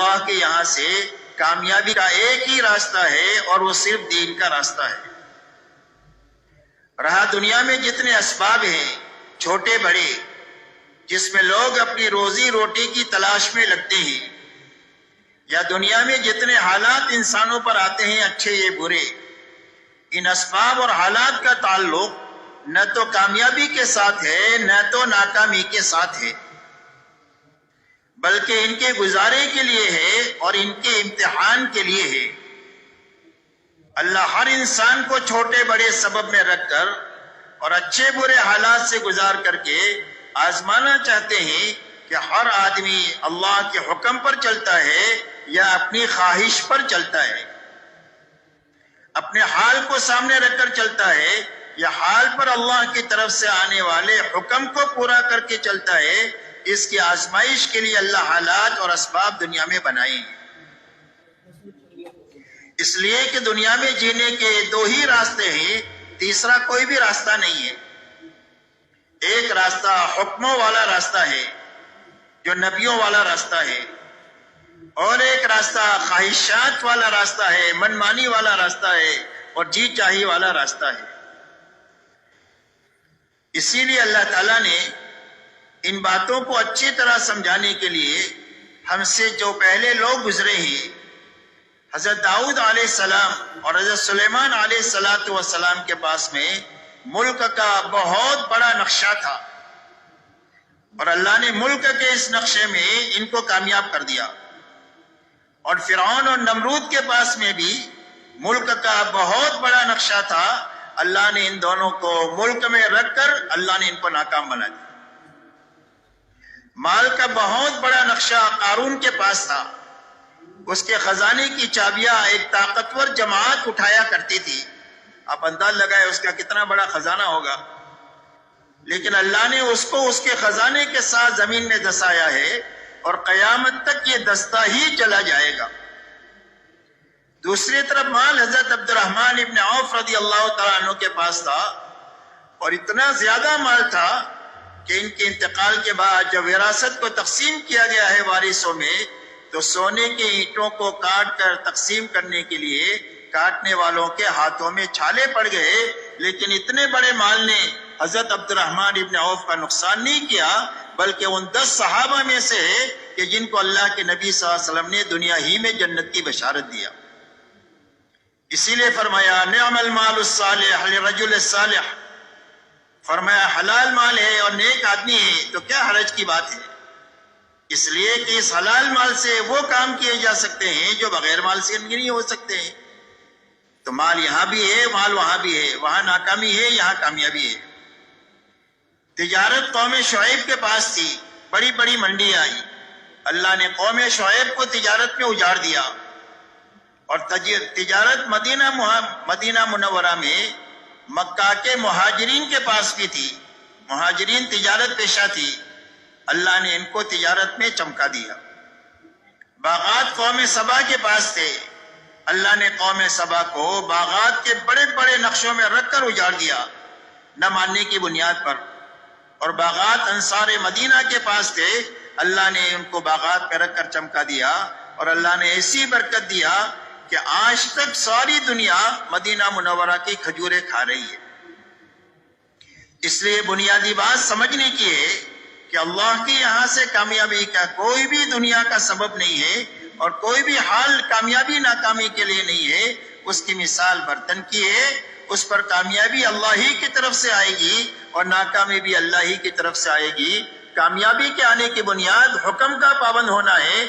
اللہ کے یہاں سے کامیابی کا ایک ہی راستہ ہے اور وہ صرف دین کا راستہ ہے۔ رہا دنیا میں جتنے اسباب ہیں چھوٹے بڑے جس میں لوگ اپنی روزی روٹی کی تلاش میں لگتے ہیں، یا دنیا میں جتنے حالات انسانوں پر آتے ہیں اچھے یا برے، ان اسباب اور حالات کا تعلق نہ تو کامیابی کے ساتھ ہے نہ تو ناکامی کے ساتھ ہے، بلکہ ان کے گزارے کے لیے ہے اور ان کے امتحان کے لیے ہے۔ اللہ ہر انسان کو چھوٹے بڑے سبب میں رکھ کر اور اچھے برے حالات سے گزار کر کے آزمانا چاہتے ہیں کہ ہر آدمی اللہ کے حکم پر چلتا ہے یا اپنی خواہش پر چلتا ہے، اپنے حال کو سامنے رکھ کر چلتا ہے یا حال پر اللہ کی طرف سے آنے والے حکم کو پورا کر کے چلتا ہے۔ اس کی آزمائش کے لیے اللہ حالات اور اسباب دنیا میں بنائے ہیں، اس لیے کہ دنیا میں جینے کے دو ہی راستے ہیں، تیسرا کوئی بھی راستہ نہیں ہے۔ ایک راستہ حکموں والا راستہ ہے جو نبیوں والا راستہ ہے، اور ایک راستہ خواہشات والا راستہ ہے، من مانی والا راستہ ہے اور جی چاہی والا راستہ ہے۔ اسی لیے اللہ تعالیٰ نے ان باتوں کو اچھی طرح سمجھانے کے لیے ہم سے جو پہلے لوگ گزرے ہیں، حضرت داؤد علیہ السلام اور حضرت سلیمان علیہ السلام کے پاس میں ملک کا بہت بڑا نقشہ تھا، اور اللہ نے ملک کے اس نقشے میں ان کو کامیاب کر دیا۔ اور فرعون اور نمرود کے پاس میں بھی ملک کا بہت بڑا نقشہ تھا، اللہ نے ان دونوں کو ملک میں رکھ کر اللہ نے ان کو ناکام بنا دیا۔ مال کا بہت بڑا نقشہ قارون کے پاس تھا، اس کے خزانے کی چابیاں ایک طاقتور جماعت اٹھایا کرتی تھی، آپ انداز لگائے اس کا کتنا بڑا خزانہ ہوگا، لیکن اللہ نے اس کو اس کے خزانے کے ساتھ زمین میں دسایا ہے اور قیامت تک یہ دستہ ہی چلا جائے گا۔ دوسری طرف مال حضرت عبد الرحمن ابن عوف رضی اللہ تعالیٰ عنہ کے پاس تھا، اور اتنا زیادہ مال تھا کہ ان کے انتقال کے بعد جب وراثت کو تقسیم کیا گیا ہے وارثوں میں، تو سونے کے اینٹوں کو کاٹ کر تقسیم کرنے کے لیے کاٹنے والوں کے ہاتھوں میں چھالے پڑ گئے، لیکن اتنے بڑے مال نے حضرت عبد الرحمن ابن عوف کا نقصان نہیں کیا، بلکہ ان 10 صحابہ میں سے کہ جن کو اللہ کے نبی صلی اللہ علیہ وسلم نے دنیا ہی میں جنت کی بشارت دیا۔ اسی لیے فرمایا نعم المال الصالح للرجل الصالح، فرمایا حلال مال ہے اور نیک آدمی ہے تو کیا حرج کی بات ہے، اس لیے کہ اس حلال مال سے وہ کام کیے جا سکتے ہیں جو بغیر مال سے نہیں ہو سکتے ہیں۔ تو مال یہاں بھی ہے، مال وہاں بھی ہے، وہاں ناکامی ہے، یہاں کامیابی ہے۔ تجارت قوم شعیب کے پاس تھی، بڑی بڑی منڈی آئی، اللہ نے قوم شعیب کو تجارت میں اجاڑ دیا، اور تجارت مدینہ منورہ میں مکہ کے مہاجرین کے پاس بھی تھی، مہاجرین تجارت پیشہ تھی، اللہ نے ان کو تجارت میں چمکا دیا۔ باغات قوم سبا کے پاس تھے، اللہ نے قوم سبا کو باغات کے بڑے بڑے نقشوں میں رکھ کر اجاڑ دیا نہ ماننے کی بنیاد پر، اور باغات انصار مدینہ کے پاس تھے، اللہ نے ان کو باغات پہ رکھ کر چمکا دیا، اور اللہ نے ایسی برکت دیا کہ آج تک ساری دنیا مدینہ منورہ کی کھجوریں کھا رہی ہے۔ اس لیے بنیادی بات سمجھنے کی ہے کہ اللہ کے یہاں سے کامیابی کا کوئی بھی دنیا کا سبب نہیں ہے، اور کوئی بھی حال کامیابی ناکامی کے لیے نہیں ہے۔ اس کی مثال برتن کی ہے، اس پر کامیابی اللہ ہی کی طرف سے آئے گی اور ناکامی بھی اللہ ہی کی طرف سے آئے گی۔ کامیابی کے آنے کی بنیاد حکم کا پابند ہونا ہے۔